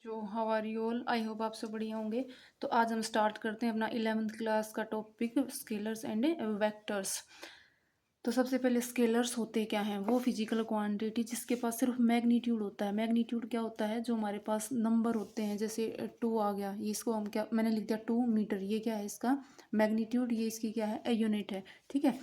जो how are you all, I hope आप सब बढ़िया होंगे। तो आज हम स्टार्ट करते हैं अपना 11th क्लास का टॉपिक स्केलर्स एंड वेक्टर्स। तो सबसे पहले स्केलर्स होते क्या हैं? वो फिजिकल क्वांटिटी जिसके पास सिर्फ मैग्नीट्यूड होता है। मैग्नीट्यूड क्या होता है? जो हमारे पास नंबर होते हैं, जैसे 2 आ गया, ये इसको हम क्या मैंने लिख दिया 2 मीटर, ये क्या है इसका मैग्नीट्यूड, ये इसकी क्या है यूनिट है। ठीक है।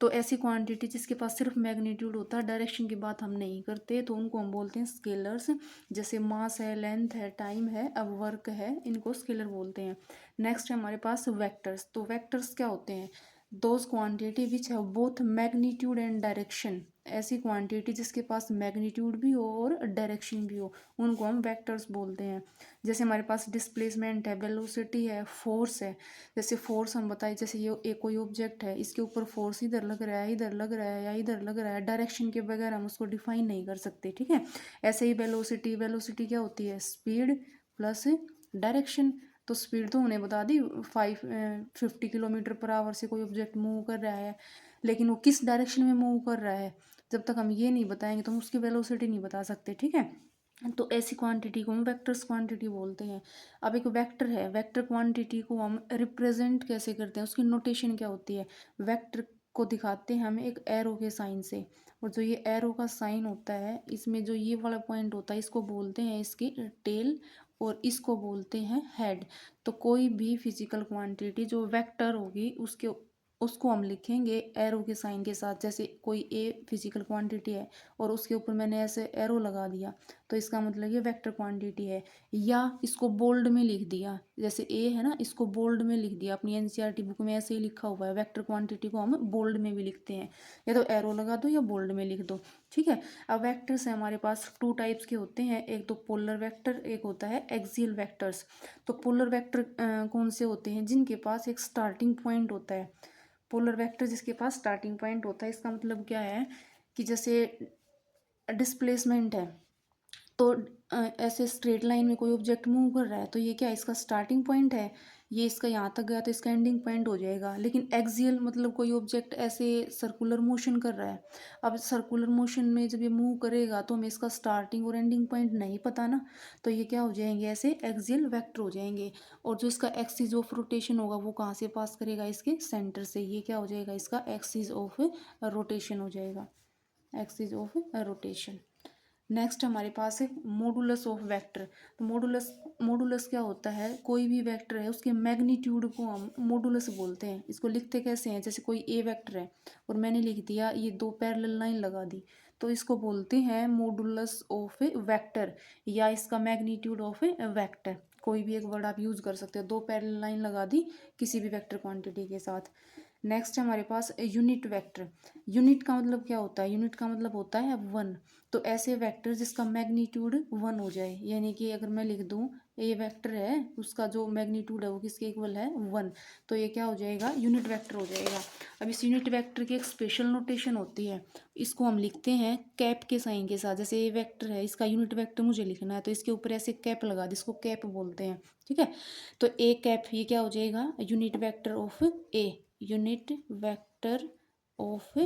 तो ऐसी क्वांटिटी जिसके पास सिर्फ मैग्नीट्यूड होता है, डायरेक्शन की बात हम नहीं करते, तो उनको हम बोलते हैं स्केलर्स। जैसे मास है, लेंथ है, टाइम है, अब वर्क है, इनको स्केलर बोलते हैं। नेक्स्ट है हमारे पास वेक्टर्स। तो वेक्टर्स क्या होते हैं? Those quantity which have both magnitude and direction. ऐसी क्वांटिटी जिसके पास मैग्नीट्यूड भी हो और डायरेक्शन भी हो, उनको हम वेक्टर्स बोलते हैं। जैसे हमारे पास डिस्प्लेसमेंट है, वेलोसिटी है, फोर्स है। जैसे फोर्स हम बताए, जैसे ये एक कोई ऑब्जेक्ट है, इसके ऊपर फोर्स इधर लग रहा है, इधर लग रहा है या इधर लग रहा है, डायरेक्शन के बगैर हम उसको डिफाइन नहीं कर सकते। ठीक है। ऐसे ही वेलोसिटी, वेलोसिटी क्या होती है? Speed plus direction. तो स्पीड तो उन्हें बता दी 50 किलोमीटर पर आवर से कोई ऑब्जेक्ट मूव कर रहा है, लेकिन वो किस डायरेक्शन में मूव कर रहा है, जब तक हम ये नहीं बताएंगे तो हम उसकी वेलोसिटी नहीं बता सकते। ठीक है। तो ऐसी क्वांटिटी को हम वेक्टर्स क्वांटिटी बोलते हैं। अब एक वेक्टर है, वेक्टर क्वांटिटी को हम रिप्रेजेंट कैसे करते हैं, उसकी नोटेशन क्या होती है? वेक्टर को दिखाते हैं हमें एक एरो के साइन से, और जो ये एरो का साइन होता है, इसमें जो ये वाला पॉइंट होता है, इसको बोलते हैं इसकी टेल, और इसको बोलते हैं हेड। तो कोई भी फिजिकल क्वांटिटी जो वेक्टर होगी उसको हम लिखेंगे एरो के साइन के साथ। जैसे कोई ए फिजिकल क्वांटिटी है और उसके ऊपर मैंने ऐसे एरो लगा दिया, तो इसका मतलब ये वेक्टर क्वांटिटी है। या इसको बोल्ड में लिख दिया, जैसे ए है ना, इसको बोल्ड में लिख दिया, अपनी एनसीईआरटी बुक में ऐसे ही लिखा हुआ है। वेक्टर क्वांटिटी को हम बोल्ड में भी लिखते हैं, या तो एरो लगा दो या बोल्ड में लिख दो। ठीक है। अब वेक्टर्स है हमारे पास 2 टाइप्स के होते हैं, एक तो पोलर वेक्टर, एक होता है एक्सियल वेक्टर्स। तो पोलर वेक्टर कौन से होते हैं? जिनके पास एक स्टार्टिंग पॉइंट होता है। पोलर वेक्टर जिसके पास स्टार्टिंग पॉइंट होता है, इसका मतलब क्या है कि जैसे डिस्प्लेसमेंट है, तो ऐसे स्ट्रेट लाइन में कोई ऑब्जेक्ट मूव कर रहा है, तो ये क्या है? इसका स्टार्टिंग पॉइंट है, ये इसका यहाँ तक गया तो इसका एंडिंग पॉइंट हो जाएगा। लेकिन एक्सियल मतलब कोई ऑब्जेक्ट ऐसे सर्कुलर मोशन कर रहा है, अब सर्कुलर मोशन में जब ये मूव करेगा तो हमें इसका स्टार्टिंग और एंडिंग पॉइंट नहीं पता ना, तो ये क्या हो जाएंगे? ऐसे एक्सियल वेक्टर हो जाएंगे। और जो इसका एक्सिस ऑफ रोटेशन होगा वो कहाँ से पास करेगा? इसके सेंटर से। ये क्या हो जाएगा? इसका एक्सिस ऑफ रोटेशन हो जाएगा, एक्सिस ऑफ रोटेशन। नेक्स्ट हमारे पास है मॉडुलस ऑफ वेक्टर। तो मॉडुलस मॉडुलस क्या होता है? कोई भी वेक्टर है उसके मैग्नीट्यूड को हम मॉडुलस बोलते हैं। इसको लिखते कैसे हैं? जैसे कोई ए वेक्टर है और मैंने लिख दिया ये 2 पैरेलल लाइन लगा दी, तो इसको बोलते हैं मॉडुलस ऑफ ए वेक्टर, या इसका मैग्नीट्यूड ऑफ ए वेक्टर। कोई भी एक वर्ड आप यूज कर सकते हो। 2 पैरेलल लाइन लगा दी किसी भी वेक्टर क्वांटिटी के साथ। नेक्स्ट है हमारे पास यूनिट वेक्टर। यूनिट का मतलब क्या होता है? यूनिट का मतलब होता है 1। तो ऐसे वेक्टर जिसका मैग्नीट्यूड 1 हो जाए, यानी कि अगर मैं लिख दूं ये वेक्टर है, उसका जो मैग्नीट्यूड है वो किसके इक्वल है? 1, तो ये क्या हो जाएगा? यूनिट वेक्टर हो जाएगा। अब इस यूनिट वेक्टर की एक स्पेशल नोटेशन होती है, इसको हम लिखते हैं कैप के साइन के साथ। जैसे ये वेक्टर है, इसका यूनिट वेक्टर मुझे लिखना है, तो इसके ऊपर ऐसे कैप लगा दी, इसको कैप बोलते हैं। ठीक है। तो ए कैप, ये क्या हो जाएगा? Unit vector of A, unit vector of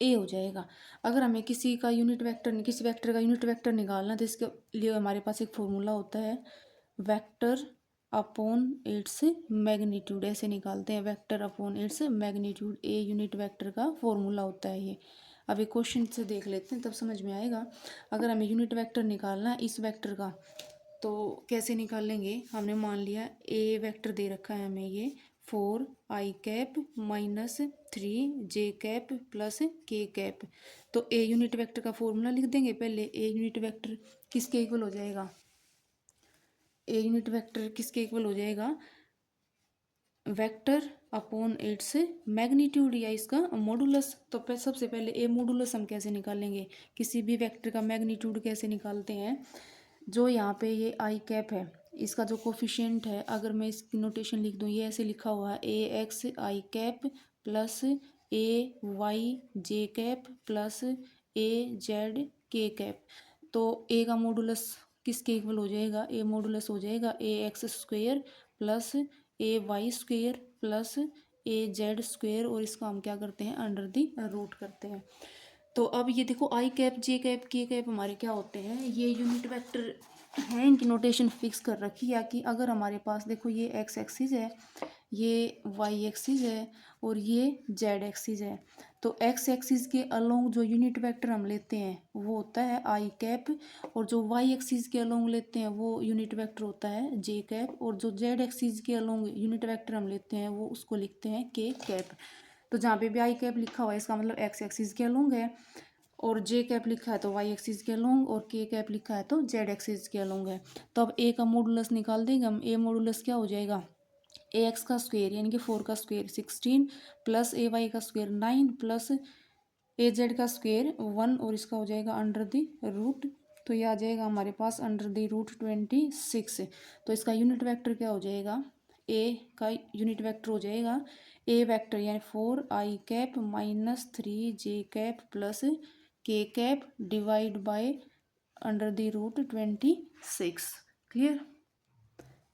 A हो जाएगा। अगर हमें किसी का यूनिट वेक्टर, किसी वेक्टर का यूनिट वेक्टर निकालना, तो इसके लिए हमारे पास एक फॉर्मूला होता है, वेक्टर अपॉन इट्स मैग्नीट्यूड। ऐसे निकालते हैं, वेक्टर अपॉन इट्स मैग्नीट्यूड। ए यूनिट वेक्टर का फॉर्मूला होता है ये। अब एक क्वेश्चन से देख लेते हैं, तब समझ में आएगा। अगर हमें यूनिट वेक्टर निकालना है इस वेक्टर का, तो कैसे निकालेंगे? हमने मान लिया ए वेक्टर दे रखा है हमें, ये 4i cap minus 3j cap plus K cap. तो ए यूनिट वेक्टर का फॉर्मूला लिख देंगे पहले। ए यूनिट वेक्टर किसके इक्वल हो जाएगा? ए यूनिट वेक्टर किसके इक्वल हो जाएगा? वेक्टर अपॉन इट्स मैग्नीट्यूड, या इसका मॉडुलस। तो सबसे पहले ए मॉडुलस हम कैसे निकालेंगे? किसी भी वेक्टर का मैग्नीट्यूड कैसे निकालते हैं? जो यहाँ पे ये आई कैप है, इसका जो कोफिशिएंट है, अगर मैं इसकी नोटेशन लिख दूँ, ये ऐसे लिखा हुआ है ए x i cap plus A Y j cap plus A Z के कैप। तो ए का मॉडुलस किसके इक्वल हो जाएगा? ए मॉडुलस हो जाएगा ए एक्स स्क्वेयर प्लस ए वाई स्क्वेयर प्लस ए जेड स्क्वेयर, और इसका हम क्या करते हैं? अंडर दी रूट करते हैं। तो अब ये देखो आई कैप जे कैप के कैप हमारे क्या होते हैं? ये यूनिट वेक्टर है, इनकी नोटेशन फिक्स कर रखी है कि अगर हमारे पास देखो ये एक्स एक्सिस है, ये वाई एक्सिस है और ये जेड एक्सिस है, तो एक्स एक्सिस के अलोंग जो यूनिट वेक्टर हम लेते हैं वो होता है आई कैप, और जो वाई एक्सिस के अलोंग लेते हैं वो यूनिट वेक्टर होता है जे कैप, और जो जेड एक्सिस के अलोंग यूनिट वेक्टर हम लेते हैं वो उसको लिखते हैं के कैप। तो जहाँ पे भी आई कैप लिखा हुआ है इसका मतलब एक्स एक्सिस के अलोंग है, और जे कैप लिखा है तो वाई एक्सिस के अलोंग, और के कैप लिखा है तो जेड एक्सिस के अलोंग है। तो अब ए का मॉडुलस निकाल देंगे हम। ए मॉडुलस क्या हो जाएगा, ए एक्स का स्क्वायर यानी कि 4 का स्क्वायर 16 प्लस ए वाई का स्क्वायर 9 प्लस ए जेड का स्क्वायर 1, और इसका हो जाएगा अंडर द रूट, तो ये आ जाएगा हमारे पास अंडर द रूट 26। तो इसका यूनिट वेक्टर क्या हो जाएगा, ए का यूनिट वेक्टर हो जाएगा ए वेक्टर यानी 4 I cap minus 3 J cap plus K cap divide by under the root 26। Clear.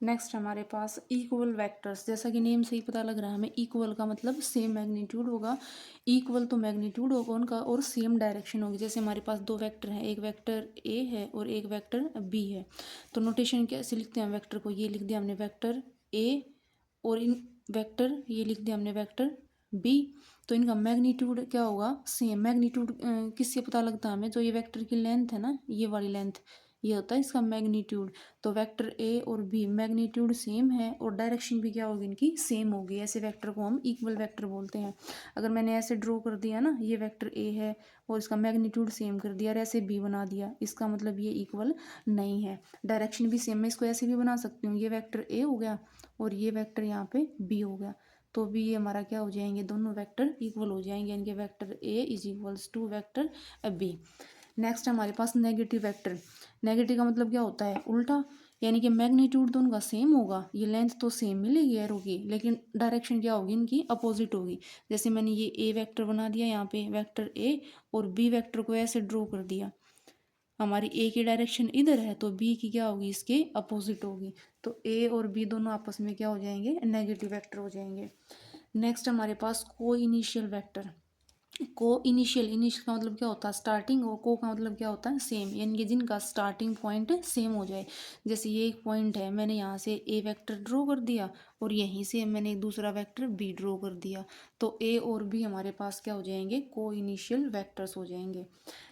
Next हमारे पास इक्वल वेक्टर्स, जैसा कि नेम से ही पता लग रहा है हमें, इक्वल का मतलब सेम मैग्नीट्यूड होगा। इक्वल तो मैग्नीट्यूड होगा उनका और सेम डायरेक्शन होगी। जैसे हमारे पास दो वेक्टर हैं, एक वेक्टर ए है और एक वेक्टर बी है, तो नोटेशन कैसे लिखते हैं वेक्टर को, ये लिख दिया हमने वेक्टर ए, और इन वेक्टर ये लिख दिया हमने वेक्टर बी। तो इनका मैग्नीट्यूड क्या होगा, सेम। मैग्नीट्यूड किससे पता लगता है हमें, जो ये वेक्टर की लेंथ है ना, ये वाली लेंथ, ये होता है इसका मैग्नीट्यूड। तो वेक्टर ए और बी मैग्नीट्यूड सेम है और डायरेक्शन भी क्या होगी इनकी, सेम होगी। ऐसे वेक्टर को हम इक्वल वेक्टर बोलते हैं। अगर मैंने ऐसे ड्रॉ कर दिया ना, ये वेक्टर ए है और इसका मैग्नीट्यूड सेम कर दिया और ऐसे बी बना दिया, इसका मतलब ये इक्वल नहीं है। डायरेक्शन भी सेम है, इसको ऐसे भी बना सकती हूँ, ये वेक्टर ए हो गया और ये वेक्टर यहाँ पे बी हो गया, तो भी ये हमारा क्या हो जाएंगे, दोनों वेक्टर इक्वल हो जाएंगे, यानी कि vector A is equals to vector B. Next हमारे पास नेगेटिव वेक्टर। नेगेटिव का मतलब क्या होता है, उल्टा, यानी कि मैग्नीट्यूड तो उनका सेम होगा, ये लेंथ तो सेम मिलेगी एरो की, लेकिन डायरेक्शन क्या होगी इनकी, अपोजिट होगी। जैसे मैंने ये ए वेक्टर बना दिया यहाँ पे वेक्टर ए, और बी वेक्टर को ऐसे ड्रॉ कर दिया, हमारी ए की डायरेक्शन इधर है तो बी की क्या होगी, इसके अपोजिट होगी। तो ए और बी दोनों आपस में क्या हो जाएंगे, नेगेटिव वेक्टर हो जाएंगे। नेक्स्ट हमारे पास को इनिशियल वेक्टर। को इनिशियल, इनिशियल का मतलब क्या होता है, स्टार्टिंग, और को का मतलब क्या होता है, सेम, यानी कि जिनका स्टार्टिंग पॉइंट सेम हो जाए। जैसे ये एक पॉइंट है, मैंने यहाँ से ए वेक्टर ड्रॉ कर दिया और यहीं से मैंने एक दूसरा वेक्टर बी ड्रॉ कर दिया, तो ए और बी हमारे पास क्या हो जाएंगे, को इनिशियल वेक्टर्स हो जाएंगे।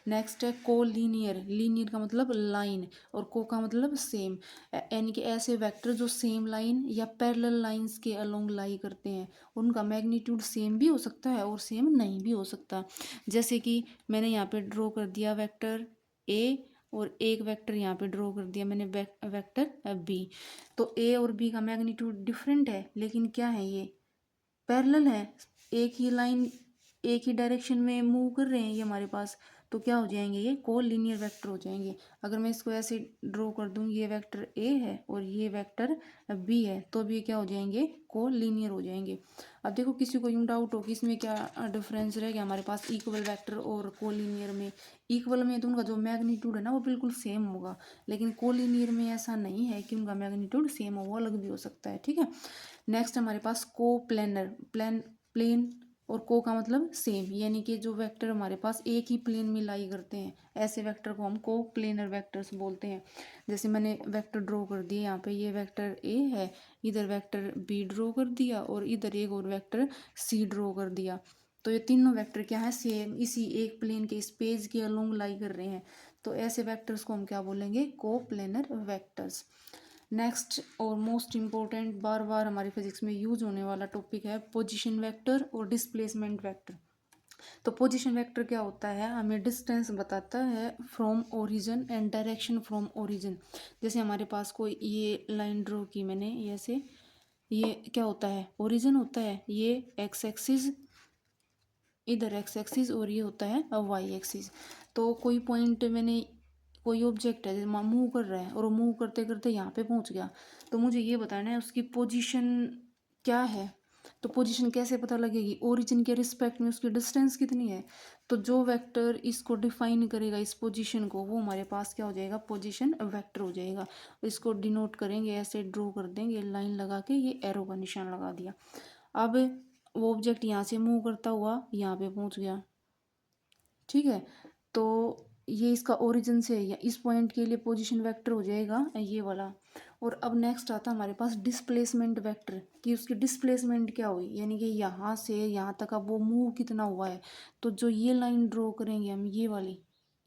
नेक्स्ट है को लीनियर। लीनियर का मतलब लाइन और को का मतलब सेम, यानी कि ऐसे वेक्टर जो सेम लाइन या पैरेलल लाइंस के अलोंग लाई करते हैं, उनका मैग्नीट्यूड सेम भी हो सकता है और सेम नहीं भी हो सकता। जैसे कि मैंने यहाँ पे ड्रॉ कर दिया वेक्टर ए और एक वेक्टर यहाँ पे ड्रॉ कर दिया मैंने वेक्टर बी, तो ए और बी का मैग्नीट्यूड डिफरेंट है, लेकिन क्या है, ये पैरेलल है, एक ही लाइन एक ही डायरेक्शन में मूव कर रहे हैं ये हमारे पास, तो क्या हो जाएंगे, ये को लीनियर वेक्टर हो जाएंगे। अगर मैं इसको ऐसे ड्रॉ कर दूँ, ये वेक्टर ए है और ये वेक्टर बी है, तो भी क्या हो जाएंगे, को लीनियर हो जाएंगे। अब देखो किसी को यूँ डाउट हो कि इसमें क्या डिफरेंस रह गया हमारे पास इक्वल वेक्टर और को लीनियर में। इक्वल में तो उनका जो मैग्नीट्यूड है ना वो बिल्कुल सेम होगा, लेकिन को लीनियर में ऐसा नहीं है कि उनका मैग्नीट्यूड सेम हो, वो अलग भी हो सकता है। ठीक है। नेक्स्ट हमारे पास को प्लेनर। प्लेन और को का मतलब सेम, यानी कि जो वेक्टर हमारे पास एक ही प्लेन में लाई करते हैं, ऐसे वेक्टर को हम को प्लेनर वेक्टर्स बोलते हैं। जैसे मैंने वेक्टर ड्रॉ कर दिए यहाँ पे, ये वेक्टर ए है, इधर वेक्टर बी ड्रॉ कर दिया और इधर एक और वेक्टर सी ड्रॉ कर दिया, तो ये तीनों वेक्टर क्या है, सेम इसी एक प्लेन के स्पेस के अलोंग लाई कर रहे हैं, तो ऐसे वेक्टर्स को हम क्या बोलेंगे, को प्लेनर वेक्टर्स। नेक्स्ट और मोस्ट इम्पोर्टेंट, बार बार हमारी फिजिक्स में यूज होने वाला टॉपिक है पोजीशन वेक्टर और डिस्प्लेसमेंट वेक्टर। तो पोजीशन वेक्टर क्या होता है, हमें डिस्टेंस बताता है from origin and direction from origin. जैसे हमारे पास कोई ये लाइन ड्रॉ की मैंने ऐसे, ये क्या होता है, ओरिजिन होता है, ये एक्स एक्सिस, इधर एक्स एक्सिस और ये होता है वाई एक्सिस। तो कोई पॉइंट मैंने, कोई ऑब्जेक्ट है जैसे मूव कर रहा है और वो मूव करते करते यहाँ पे पहुँच गया, तो मुझे ये बताना है उसकी पोजीशन क्या है। तो पोजीशन कैसे पता लगेगी, ओरिजिन के रिस्पेक्ट में उसकी डिस्टेंस कितनी है। तो जो वेक्टर इसको डिफाइन करेगा इस पोजीशन को, वो हमारे पास क्या हो जाएगा, पोजीशन वेक्टर हो जाएगा। इसको डिनोट करेंगे, ऐसे ड्रॉ कर देंगे लाइन लगा के, ये एरो का निशान लगा दिया। अब वो ऑब्जेक्ट यहाँ से मूव करता हुआ यहाँ पे पहुँच गया, ठीक है, तो ये इसका ओरिजिन से है, या इस पॉइंट के लिए पोजीशन वेक्टर हो जाएगा ये वाला। और अब नेक्स्ट आता है हमारे पास डिस्प्लेसमेंट वेक्टर, कि उसकी डिस्प्लेसमेंट क्या हुई, यानी कि यहाँ से यहाँ तक अब वो मूव कितना हुआ है। तो जो ये लाइन ड्रॉ करेंगे हम, ये वाली,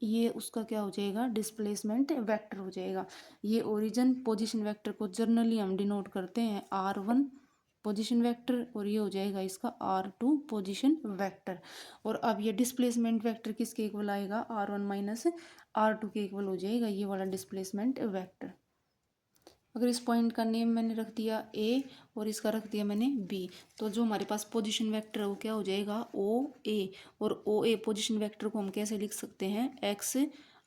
ये उसका क्या हो जाएगा, डिस्प्लेसमेंट वेक्टर हो जाएगा। ये ओरिजिन पोजीशन वेक्टर को जर्नली हम डिनोट करते हैं R1 पोजीशन वेक्टर, और ये हो जाएगा इसका R2 पोजीशन वेक्टर। और अब ये डिस्प्लेसमेंट वेक्टर किसके इक्वल आएगा, R1 माइनस R2 के इक्वल हो जाएगा ये वाला डिस्प्लेसमेंट वेक्टर। अगर इस पॉइंट का नेम मैंने रख दिया ए और इसका रख दिया मैंने बी, तो जो हमारे पास पोजीशन वेक्टर है वो क्या हो जाएगा, ओ ए। और ओ ए पोजीशन वेक्टर को हम कैसे लिख सकते हैं, x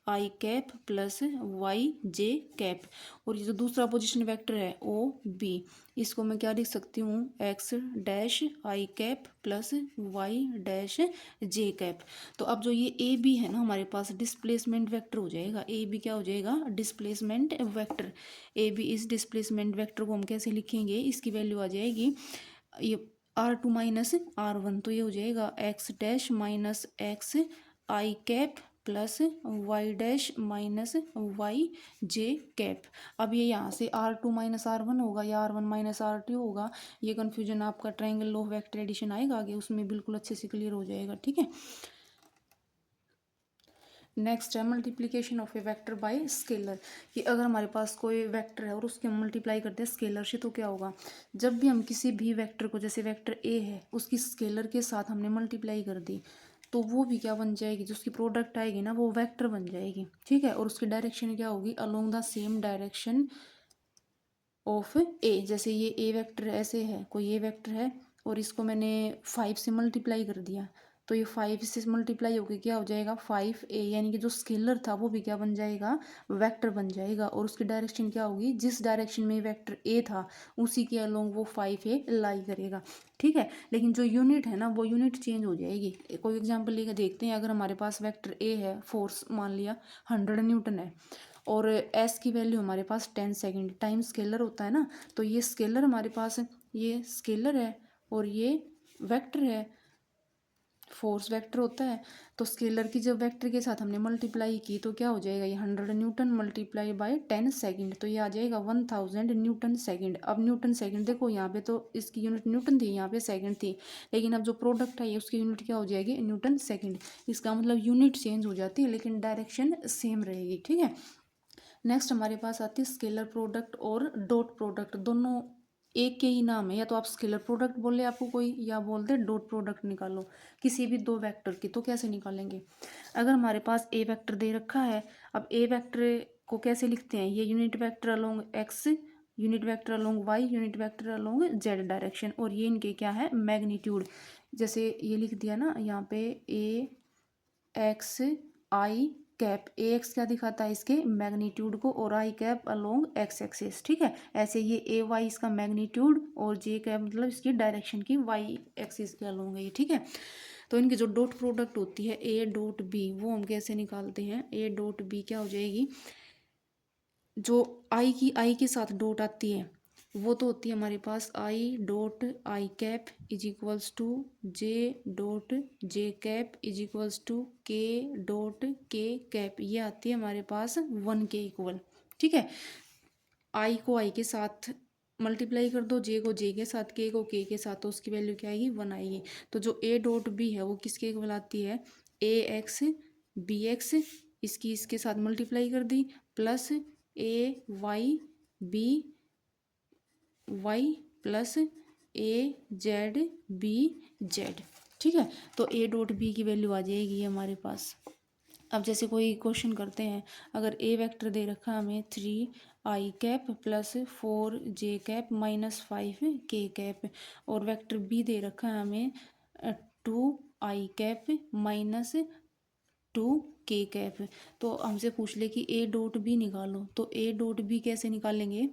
i cap plus Y j cap. और ये जो दूसरा पोजीशन वेक्टर है ओ बी, इसको मैं क्या लिख सकती हूँ, X dash I cap plus Y dash J cap. तो अब जो ये ए बी है ना हमारे पास डिस्प्लेसमेंट वेक्टर हो जाएगा, ए बी क्या हो जाएगा, डिस्प्लेसमेंट वेक्टर। ए बी इस डिस्प्लेसमेंट वेक्टर को हम कैसे लिखेंगे, इसकी वैल्यू आ जाएगी ये R2 माइनस R1, तो ये हो जाएगा x dash minus x i cap plus Y dash minus y j cap. अब ये यहाँ से R2 माइनस R1 होगा या R1 माइनस R2 होगा, ये कन्फ्यूजन आपका ट्रायंगल ऑफ वेक्टर एडिशन आएगा आगे, उसमें बिल्कुल अच्छे से क्लियर हो जाएगा। ठीक है, नेक्स्ट है multiplication of A vector by scalar, कि अगर हमारे पास कोई वेक्टर है और उसके हम मल्टीप्लाई करते हैं स्केलर से, तो क्या होगा, जब भी हम किसी भी वेक्टर को, जैसे वेक्टर ए है उसकी स्केलर के साथ हमने मल्टीप्लाई कर दी, तो वो भी क्या बन जाएगी, जो उसकी प्रोडक्ट आएगी ना वो वेक्टर बन जाएगी। ठीक है, और उसकी डायरेक्शन क्या होगी, along the same direction of A. जैसे ये ए वेक्टर ऐसे है, कोई ए वेक्टर है और इसको मैंने 5 से मल्टीप्लाई कर दिया, तो ये 5 से मल्टीप्लाई होकर क्या हो जाएगा 5a, यानी कि जो स्केलर था वो भी क्या बन जाएगा, वेक्टर बन जाएगा। और उसकी डायरेक्शन क्या होगी, जिस डायरेक्शन में वेक्टर ए था उसी के अलोंग वो 5a लाई करेगा। ठीक है, लेकिन जो यूनिट है ना वो यूनिट चेंज हो जाएगी। कोई एग्जांपल लेकर देखते हैं, अगर हमारे पास वेक्टर ए है, फोर्स मान लिया 100 न्यूटन है, और एस की वैल्यू हमारे पास 10 सेकेंड, टाइम स्केलर होता है ना, तो ये स्केलर हमारे पास, ये स्केलर है और ये वेक्टर है, फोर्स वेक्टर होता है। तो स्केलर की जब वेक्टर के साथ हमने मल्टीप्लाई की तो क्या हो जाएगा, ये 100 न्यूटन मल्टीप्लाई बाय 10 सेकेंड, तो ये आ जाएगा 1000 न्यूटन सेकेंड। अब न्यूटन सेकेंड देखो, यहाँ पे तो इसकी यूनिट न्यूटन थी, यहाँ पे सेकेंड थी, लेकिन अब जो प्रोडक्ट है उसकी यूनिट क्या हो जाएगी, न्यूटन सेकेंड। इसका मतलब यूनिट चेंज हो जाती है लेकिन डायरेक्शन सेम रहेगी। ठीक है, नेक्स्ट हमारे पास आती है स्केलर प्रोडक्ट और डॉट प्रोडक्ट, दोनों एक के ही नाम है, या तो आप स्केलर प्रोडक्ट बोले आपको कोई, या बोलते डॉट प्रोडक्ट निकालो किसी भी दो वेक्टर की। तो कैसे निकालेंगे, अगर हमारे पास ए वेक्टर दे रखा है, अब ए वेक्टर को कैसे लिखते हैं, ये unit vector along X, unit vector along Y, unit vector along Z direction, और ये इनके क्या है, मैग्नीट्यूड। जैसे ये लिख दिया ना यहाँ पे, ए x i cap, A x क्या दिखाता है इसके मैग्नीट्यूड को, और आई कैप अलोंग एक्स एक्सिस। ठीक है, ऐसे ये ए वाई इसका मैग्नीट्यूड, और जे कैप मतलब इसकी डायरेक्शन की वाई एक्सिस के अलोंग है ये। ठीक है, तो इनकी जो डॉट प्रोडक्ट होती है ए डॉट बी, वो हम कैसे निकालते हैं, ए डॉट बी क्या हो जाएगी, जो आई के साथ डॉट आती है वो तो होती है हमारे पास i dot i cap is equals to j dot j cap is equals to k dot k cap, ये आती है हमारे पास 1 के इक्वल। ठीक है, आई को आई के साथ मल्टीप्लाई कर दो, जे को जे के साथ, के को के साथ, तो उसकी वैल्यू क्या आएगी, 1 आएगी। तो जो ए डॉट बी है वो किसके इक्वल आती है, ए एक्स बी एक्स, इसकी इसके साथ मल्टीप्लाई कर दी, प्लस ए वाई बी वाई प्लस ए जेड बी जेड। ठीक है, तो ए डॉट बी की वैल्यू आ जाएगी हमारे पास। अब जैसे कोई क्वेश्चन करते हैं, अगर ए वेक्टर दे रखा है हमें 3 I cap plus 4 J cap minus 5 K cap, और वेक्टर बी दे रखा है हमें 2 आई कैप माइनस 2 के कैप, तो हमसे पूछ ले कि ए डॉट बी निकालो, तो ए डॉट बी कैसे निकालेंगे,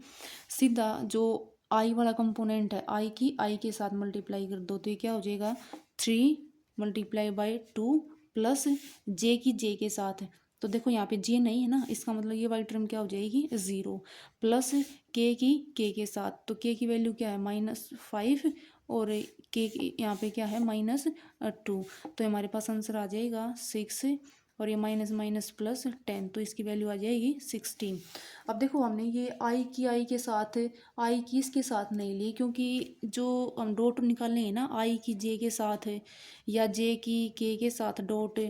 सीधा जो आई वाला कंपोनेंट है आई की आई के साथ मल्टीप्लाई कर दो, तो ये क्या हो जाएगा 3 मल्टीप्लाई बाई 2 प्लस जे की जे के साथ है, तो देखो यहाँ पे जे नहीं है ना, इसका मतलब ये वाली टर्म क्या हो जाएगी 0, प्लस के की के साथ, तो के की वैल्यू क्या है -5, और के यहाँ पे क्या है -2, तो हमारे पास आंसर आ जाएगा 6 और ये माइनस माइनस प्लस 10, तो इसकी वैल्यू आ जाएगी 16। अब देखो हमने ये आई के साथ, आई की इसके साथ नहीं ली, क्योंकि जो हम डॉट निकालने हैं ना, आई की जे के साथ है, या जे की के साथ डॉट,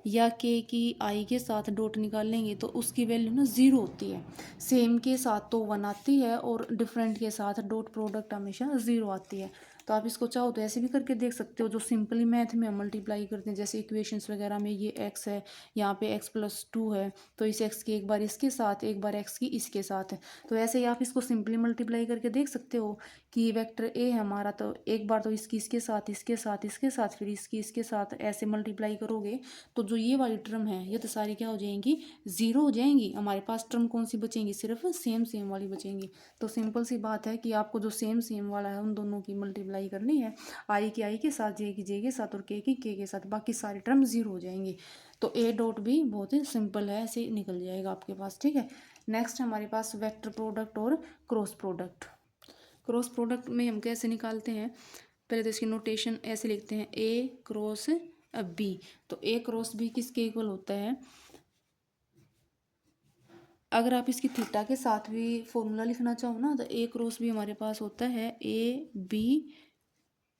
या के की आई के साथ डॉट निकालेंगे तो उसकी वैल्यू ना ज़ीरो होती है। सेम के साथ तो 1 आती है और डिफरेंट के साथ डॉट प्रोडक्ट हमेशा ज़ीरो आती है। तो आप इसको चाहो तो ऐसे भी करके देख सकते हो, जो सिंपली मैथ में हम मल्टीप्लाई करते हैं, जैसे इक्वेशंस वगैरह में ये x है, यहाँ पे x+2 है, तो इस x की एक बार इसके साथ, एक बार x की इसके साथ है। तो ऐसे ही आप इसको सिंपली मल्टीप्लाई करके देख सकते हो कि वेक्टर a है हमारा, तो एक बार तो इसकी इसके साथ, इसके साथ, इसके साथ, फिर इसकी इसके साथ, ऐसे मल्टीप्लाई करोगे तो जो ये वाली टर्म है ये तो सारी क्या हो जाएंगी, ज़ीरो हो जाएंगी। हमारे पास टर्म कौन सी बचेंगी, सिर्फ सेम सेम वाली बचेंगी। तो सिंपल सी बात है कि आपको जो सेम सेम वाला है उन दोनों की मल्टीप्लाई करनी है, आई के साथ, जे की जे के साथ और के के साथ, बाकी सारी टर्म ज़ीरो हो जाएंगी। तो ए डॉट भी बहुत ही सिंपल है, ऐसे निकल जाएगा आपके पास, ठीक है। नेक्स्ट हमारे पास वेक्टर प्रोडक्ट और क्रॉस प्रोडक्ट। क्रॉस प्रोडक्ट में हम कैसे निकालते हैं, पहले तो इसकी नोटेशन ऐसे लिखते हैं, ए क्रॉस बी। तो ए क्रॉस बी किसके इक्वल होता है, अगर आप इसकी थीटा के साथ भी फॉर्मूला लिखना चाहो ना, तो ए क्रॉस बी हमारे पास होता है A B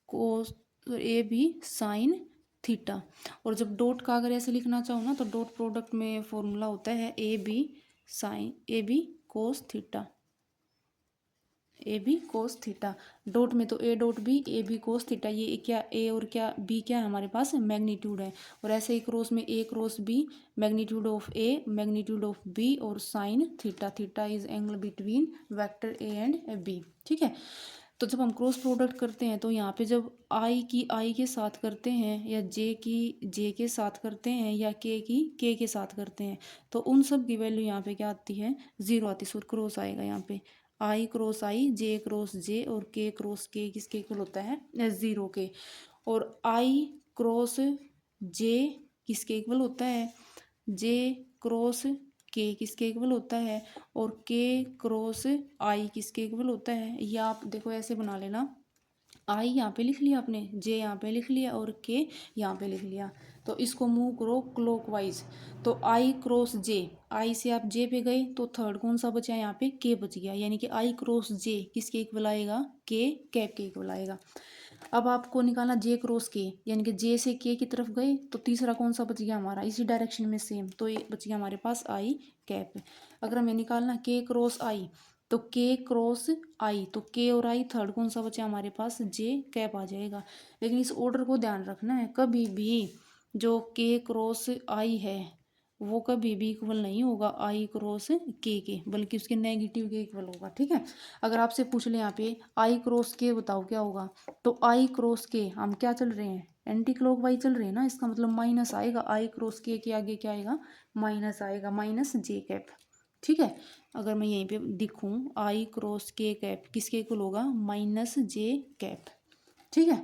cos, A B sine theta. और जब डॉट का अगर ऐसे लिखना चाहो ना, तो डॉट प्रोडक्ट में फॉर्मूला होता है A B sine, A B cos theta, A B cos theta. Dot में तो A dot B, A B cos theta, ये क्या ए और क्या बी क्या है हमारे पास, मैग्नीट्यूड है। और ऐसे ही क्रॉस में A cross B, magnitude of A, magnitude of B और sine theta, theta is angle between vector A and B, ठीक है। तो जब हम क्रॉस प्रोडक्ट करते हैं तो यहाँ पे जब आई की आई के साथ करते हैं, या जे की जे के साथ करते हैं, या के की के साथ करते हैं, तो उन सब की वैल्यू यहाँ पे क्या आती है, ज़ीरो आती है। सो क्रॉस आएगा यहाँ पे, आई क्रॉस आई, जे क्रॉस जे और के क्रॉस के किसके इक्वल होता है, ज़ीरो के। और आई क्रॉस जे किसके इक्वल होता है, जे क्रॉस के किसके इक्वल होता है, और के क्रॉस आई किसके इक्वल होता है। या आप देखो ऐसे बना लेना, आई यहाँ पे लिख लिया आपने, जे यहाँ पे लिख लिया और के यहाँ पे लिख लिया। तो इसको मूव करो क्लॉकवाइज, तो आई क्रॉस जे, आई से आप जे पे गए तो थर्ड कौन सा बचा यहाँ पे, के बच गया, यानी कि आई क्रॉस जे किसके इक्वल आएगा, के कैप के इक्वल आएगा। अब आपको निकालना जे क्रॉस के, यानी कि जे से के की तरफ गए तो तीसरा कौन सा बच गया हमारा, इसी डायरेक्शन में सेम, तो ये बच गया हमारे पास आई कैप। अगर हमें निकालना के क्रॉस आई, तो के क्रॉस आई, तो के और आई थर्ड कौन सा बचा हमारे पास, जे कैप आ जाएगा। लेकिन इस ऑर्डर को ध्यान रखना है, कभी भी जो के क्रॉस आई है वो कभी भी इक्वल नहीं होगा आई क्रॉस के, बल्कि उसके नेगेटिव के इक्वल होगा, ठीक है। अगर आपसे पूछ ले यहाँ पे आई क्रॉस के बताओ क्या होगा, तो आई क्रॉस के हम क्या चल रहे हैं, एंटी क्लॉकवाइज चल रहे हैं ना, इसका मतलब माइनस आएगा, आई क्रॉस के आगे क्या आएगा, माइनस आएगा, माइनस जे कैप, ठीक है। अगर मैं यहीं पे दिखूं, आई क्रॉस के कैप किसके इक्वल होगा, माइनस जे कैप, ठीक है।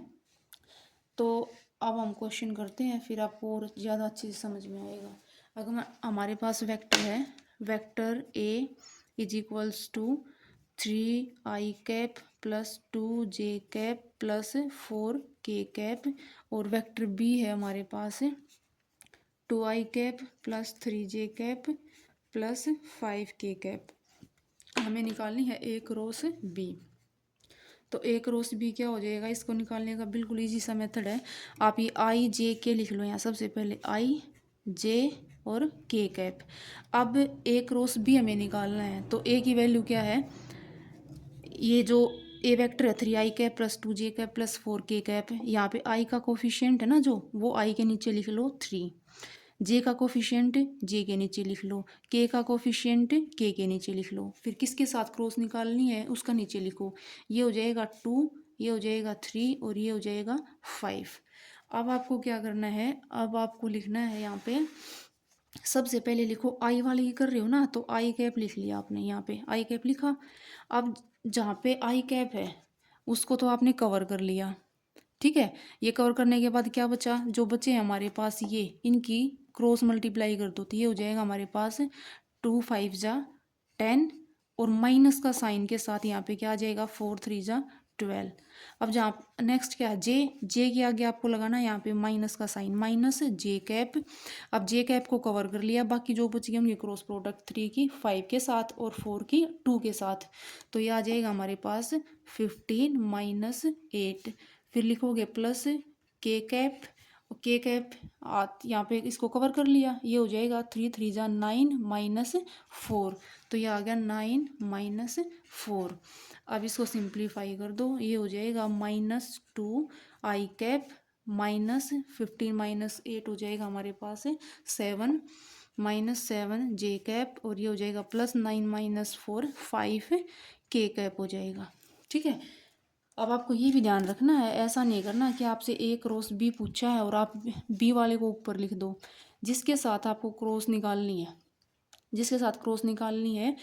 तो अब हम क्वेश्चन करते हैं, फिर आपको और ज़्यादा अच्छे से समझ में आएगा। अगर हमारे पास वेक्टर है, vector A is equals to 3 I cap plus 2 J cap plus 4 K cap, और वेक्टर बी है हमारे पास 2 I cap plus 3 J cap plus 5 K cap. हमें निकालनी है ए क्रॉस बी। तो ए क्रॉस बी क्या हो जाएगा, इसको निकालने का बिल्कुल इजी सा मेथड है। आप ये आई जे के लिख लो यहाँ, सबसे पहले आई जे और के कैप। अब ए क्रॉस बी हमें निकालना है, तो ए की वैल्यू क्या है, ये जो ए वेक्टर है 3 I cap plus 2 J cap plus 4 K cap, यहाँ पे आई का कोफिशिएंट है ना जो, वो आई के नीचे लिख लो 3, जे का कोफिशिएंट जे के नीचे लिख लो, के का कोफिशिएंट के नीचे लिख लो, फिर किसके साथ क्रॉस निकालनी है उसका नीचे लिखो। ये हो जाएगा 2, ये हो जाएगा 3 और ये हो जाएगा 5। अब आपको क्या करना है, अब आपको लिखना है यहाँ पे, सबसे पहले लिखो आई वाली ही कर रहे हो ना, तो आई कैप लिख लिया आपने, यहाँ पे आई कैप लिखा। अब जहाँ पे आई कैप है उसको तो आपने कवर कर लिया, ठीक है। ये कवर करने के बाद क्या बचा, जो बचे हैं हमारे पास ये, इनकी क्रॉस मल्टीप्लाई कर दो, तो ये हो जाएगा हमारे पास 2 5 जा 10, और माइनस का साइन के साथ यहाँ पे क्या आ जाएगा 4 3 जा 12। अब जहाँ नेक्स्ट क्या है, जे के आगे आपको लगाना है यहाँ पे माइनस का साइन, माइनस जे कैप। अब जे कैप को कवर कर लिया, बाकी जो बच गया उनकी क्रॉस प्रोडक्ट 3 की 5 के साथ और 4 की 2 के साथ, तो ये आ जाएगा हमारे पास 15 माइनस 8। फिर लिखोगे प्लस के कैप, के कैप यहाँ पे इसको कवर कर लिया, ये हो जाएगा 3 3 जा 9 माइनस 4, तो ये आ गया 9 माइनस 4। अब इसको सिंप्लीफाई कर दो, ये हो जाएगा -2 आई कैप माइनस 15 माइनस 8 हो जाएगा हमारे पास 7 -7 जे कैप, और ये हो जाएगा +9 माइनस 4 5 के कैप हो जाएगा। ठीक है, अब आपको ये भी ध्यान रखना है, ऐसा नहीं करना कि आपसे ए क्रॉस बी पूछा है और आप बी वाले को ऊपर लिख दो। जिसके साथ आपको क्रॉस निकालनी है, जिसके साथ क्रॉस निकालनी है,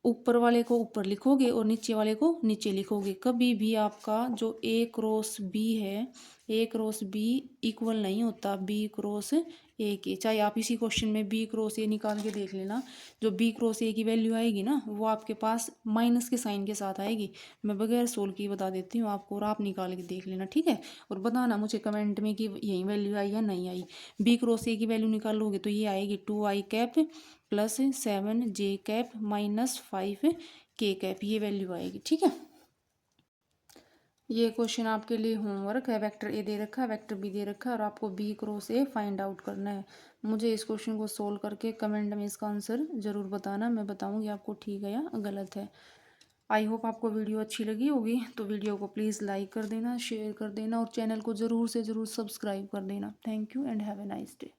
ऊपर वाले को ऊपर लिखोगे और नीचे वाले को नीचे लिखोगे। कभी भी आपका जो ए क्रॉस बी है, ए क्रॉस बी इक्वल नहीं होता बी क्रॉस ए के। चाहे आप इसी क्वेश्चन में बी क्रॉस ए निकाल के देख लेना, जो बी क्रॉस ए की वैल्यू आएगी ना, वो आपके पास माइनस के साइन के साथ आएगी। मैं बगैर सोल्व की बता देती हूँ आपको, और आप निकाल के देख लेना। ठीक है, और बताना मुझे कमेंट में कि यही वैल्यू आई या नहीं आई। बी क्रॉस ए की वैल्यू निकालोगे तो ये आएगी 2 I cap +7 J cap -5 K cap, ये वैल्यू आएगी। ठीक है, ये क्वेश्चन आपके लिए होमवर्क है। वेक्टर ए दे रखा है, वेक्टर बी दे रखा है, और आपको B cross A find out करना है। मुझे इस क्वेश्चन को सोल्व करके कमेंट में इसका आंसर ज़रूर बताना, मैं बताऊंगी आपको ठीक है या गलत है। आई होप आपको वीडियो अच्छी लगी होगी, तो वीडियो को प्लीज़ लाइक कर देना, शेयर कर देना, और चैनल को ज़रूर से ज़रूर सब्सक्राइब कर देना। Thank you and have a nice day.